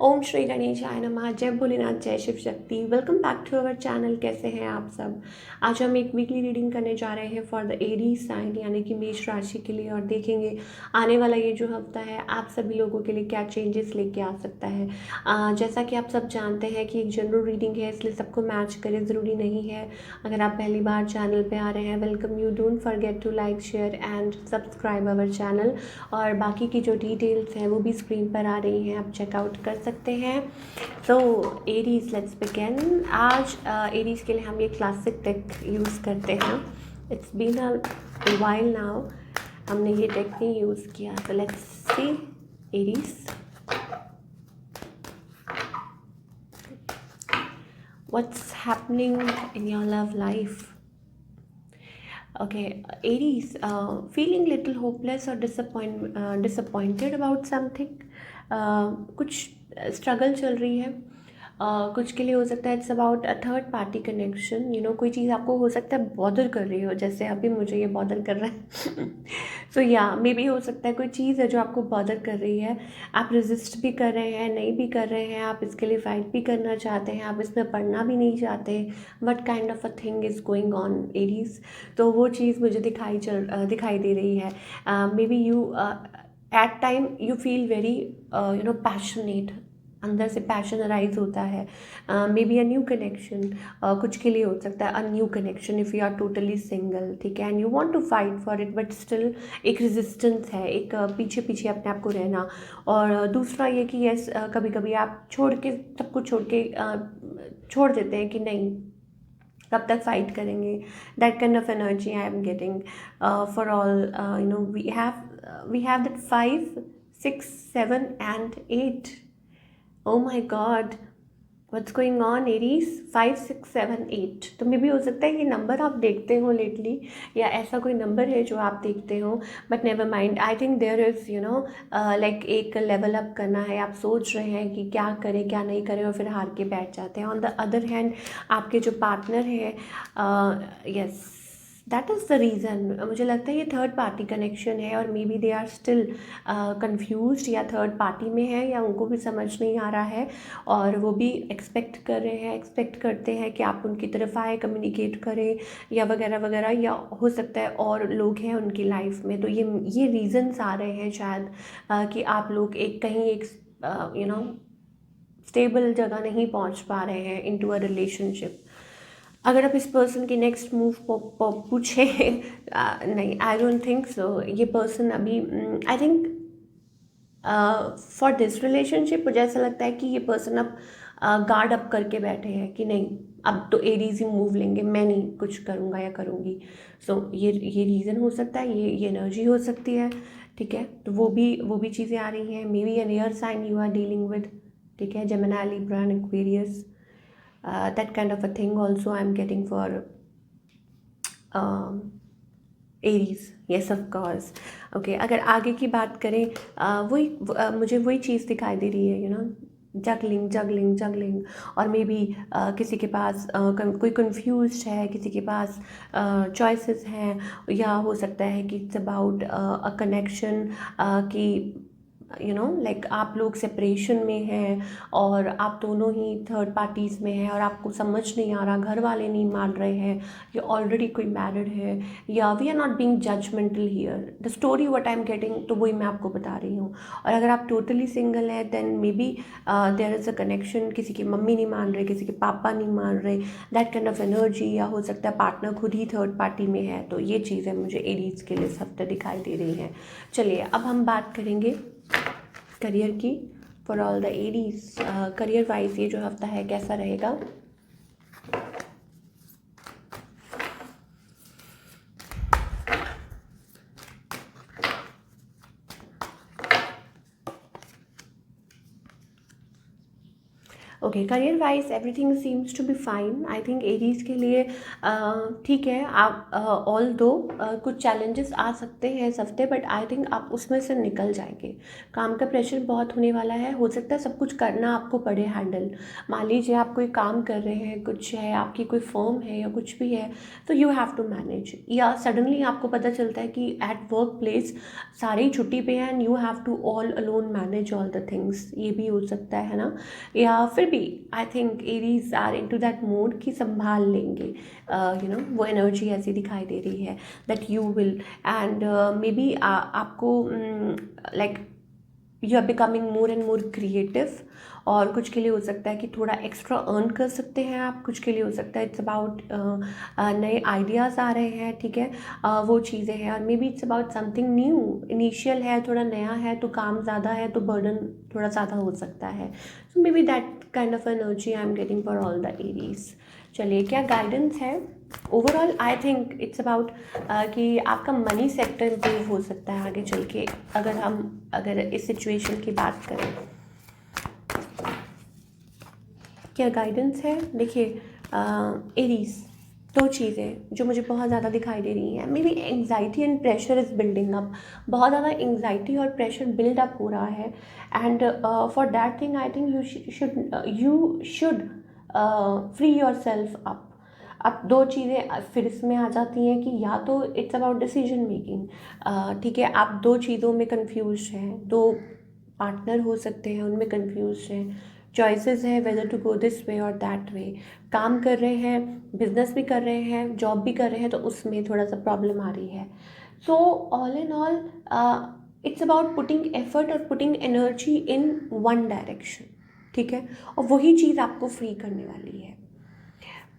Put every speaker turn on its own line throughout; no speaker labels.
ओम श्री गणेशाय नमः। जय भोलेनाथ, जय Shiv Shakti. Welcome back to our channel. कैसे हैं आप सब। आज हम एक वीकली रीडिंग करने जा रहे हैं फॉर द एरीज साइन यानी कि मेष राशि के लिए, और देखेंगे आने वाला ये जो हफ्ता है आप सभी लोगों के लिए क्या चेंजेस लेके आ सकता है। जैसा कि आप सब जानते हैं कि एक जनरल रीडिंग है, इसलिए सबको मैच करे ज़रूरी नहीं है। अगर आप पहली बार चैनल पे आ रहे हैं, welcome you. Don't forget to like, share and subscribe our channel. और बाकी की जो डिटेल्स हैं वो भी स्क्रीन पर आ रही हैं, आप चेकआउट कर सकते हैं। तो एरीज, लेट्स बिगिन। आज एरीज के लिए हम ये क्लासिक डेक यूज़ करते हैं। It's been a while now हमने ये डेक नहीं यूज़ किया। तो let's see Aries, what's happening in your love life. Okay, Aries, feeling little hopeless or disappointed about something. कुछ स्ट्रगल चल रही है। कुछ के लिए हो सकता है it's about a third party connection. कोई चीज़ आपको हो सकता है बॉदर कर रही हो, जैसे अभी मुझे ये बॉदर कर रहा है। सो या मे बी हो सकता है कोई चीज़ है जो आपको बॉदर कर रही है। आप रेजिस्ट भी कर रहे हैं, नहीं भी कर रहे हैं, आप इसके लिए फाइट भी करना चाहते हैं, आप इसमें पढ़ना भी नहीं चाहते। What kind of a thing is going on Aries. तो वो चीज़ मुझे दिखाई दे रही है। Maybe you at time you feel very passionate, अंदर से पैशन अराइज होता है। Maybe a new connection, कुछ के लिए हो सकता है a new connection if you are totally single, ठीक है, and you want to fight for it, but still एक रेजिस्टेंस है, एक पीछे पीछे अपने आप को रहना। और दूसरा ये कि यस, कभी कभी आप छोड़ के सब कुछ छोड़ देते हैं कि नहीं, कब तक फाइट करेंगे। That kind of energy I am getting for all. We have that 5, 6, 7 and 8. Oh my God, what's going on Aries? 5, 6, 7, 8। तो मे भी हो सकता है कि नंबर आप देखते हो लेटली, या ऐसा कोई नंबर है जो आप देखते हो। But never mind, I think there is like एक लेवल अप करना है। आप सोच रहे हैं कि क्या करें क्या नहीं करें, और फिर हार के बैठ जाते हैं। ऑन द अदर हैंड आपके जो पार्टनर है, yes, that is the reason. मुझे लगता है ये थर्ड पार्टी कनेक्शन है, और maybe they are still confuse, या थर्ड पार्टी में है, या उनको भी समझ नहीं आ रहा है, और वो भी एक्सपेक्ट करते हैं कि आप उनकी तरफ आए, कम्युनिकेट करें, या वगैरह वगैरह। या हो सकता है और लोग हैं उनकी लाइफ में। तो ये रीज़न्स आ रहे हैं शायद, कि आप लोग एक स्टेबल जगह नहीं पहुंच पा रहे हैं इनटू अ रिलेशनशिप। अगर आप इस पर्सन की नेक्स्ट मूव पूछे, नहीं, आई डोंट थिंक सो। ये पर्सन अभी, I think for this relationship मुझे ऐसा लगता है कि ये पर्सन अब गार्ड अप करके बैठे हैं कि नहीं, अब तो एरीज ही मूव लेंगे, मैं नहीं कुछ करूँगा या करूँगी। सो ये रीज़न हो सकता है, ये एनर्जी हो सकती है, ठीक है। तो वो भी चीज़ें आ रही हैं। Maybe an air sign you are dealing with, ठीक है, Gemini, Libra and Aquarius. That kind of a thing also I am getting for Aries, yes of course. Okay, अगर आगे की बात करें, मुझे वही चीज़ दिखाई दे रही है, जगलिंग जगलिंग जगलिंग। और मे बी किसी के पास कोई कंफ्यूज है, किसी के पास चॉइसेस हैं, या हो सकता है कि इट्स अबाउट अ कनेक्शन, कि लाइक आप लोग सेपरेशन में हैं, और आप दोनों ही थर्ड पार्टीज़ में हैं, और आपको समझ नहीं आ रहा, घर वाले नहीं मान रहे हैं, या ऑलरेडी कोई मैरिड है, या we are not being judgemental here. The story what I am getting, तो वही मैं आपको बता रही हूँ। और अगर आप टोटली सिंगल है, then maybe there is a connection, किसी की मम्मी नहीं मान रहे, किसी के पापा नहीं मान रहे, दैट काइंड ऑफ एनर्जी। या हो सकता है पार्टनर खुद ही थर्ड पार्टी में है। तो ये चीज़ें मुझे एरीज के लिए इस हफ्ते दिखाई दे रही हैं। चलिए अब हम बात करेंगे करियर की, for all the Aries. Career wise ये जो हफ्ता है कैसा रहेगा। Okay, career wise everything seems to be fine. I think Aries के लिए ठीक है। आप ऑल दो कुछ चैलेंजेस आ सकते हैं इस हफ्ते, बट आई थिंक आप उसमें से निकल जाएंगे। काम का प्रेशर बहुत होने वाला है, हो सकता है सब कुछ करना आपको पड़े हैंडल। मान लीजिए आप कोई काम कर रहे हैं, कुछ है, आपकी कोई फर्म है या कुछ भी है, तो यू हैव टू मैनेज। या सडनली आपको पता चलता है कि एट वर्क प्लेस सारी छुट्टी पे हैं and you have to all alone manage all the things, ये भी हो सकता है ना। या फिर भी I think Aries are into that mode कि संभाल लेंगे। वो एनर्जी ऐसी दिखाई दे रही है that you will, and maybe आपको like you are becoming more and more creative. और कुछ के लिए हो सकता है कि थोड़ा एक्स्ट्रा अर्न कर सकते हैं आप, कुछ के लिए हो सकता है इट्स अबाउट नए आइडियाज़ आ रहे हैं, ठीक है। वो चीज़ें हैं, और may be it's about something new, initial है, थोड़ा नया है तो काम ज़्यादा है तो बर्डन थोड़ा ज़्यादा हो सकता है। So maybe that kind of energy I am getting for all the Aries. चलिए, क्या गाइडेंस है overall? I think it's about कि आपका मनी सेक्टर इम्प्रूव हो सकता है आगे चल के, अगर इस सिचुएशन की बात करें। क्या गाइडेंस है? देखिए एरीज, दो चीज़ें जो मुझे बहुत ज़्यादा दिखाई दे रही हैं। May be anxiety and pressure is building up. बहुत ज़्यादा एंग्जाइटी और प्रेशर बिल्ड अप हो रहा है, and for that thing I think you should free your self up. अब दो चीज़ें फिर इसमें आ जाती हैं कि या तो इट्स अबाउट डिसीजन मेकिंग, ठीक है, आप दो चीज़ों में कंफ्यूज हैं, दो पार्टनर हो सकते हैं उनमें कंफ्यूज हैं, चॉइसेस है whether to go this way और दैट वे। काम कर रहे हैं, बिजनेस भी कर रहे हैं, जॉब भी कर रहे हैं, तो उसमें थोड़ा सा प्रॉब्लम आ रही है। So all in all it's about putting effort और putting energy in one direction, ठीक है। और वही चीज़ आपको फ्री करने वाली है,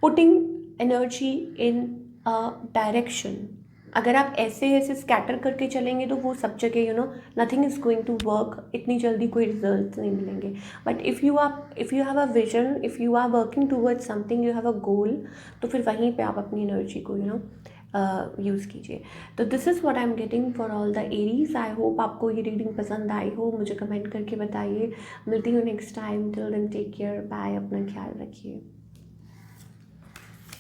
putting energy in a direction. अगर आप ऐसे ऐसे स्कैटर करके चलेंगे तो वो सब जगह nothing is going to work, इतनी जल्दी कोई रिजल्ट नहीं मिलेंगे। But if you have a vision, if you are working towards something, you have a goal, तो फिर वहीं पे आप अपनी एनर्जी को यूज़ कीजिए। तो this is what I am getting for all the Aries. I hope आपको ये रीडिंग पसंद आई हो, मुझे कमेंट करके बताइए। मिलती हूँ next time, till then take care, bye, अपना ख्याल रखिए।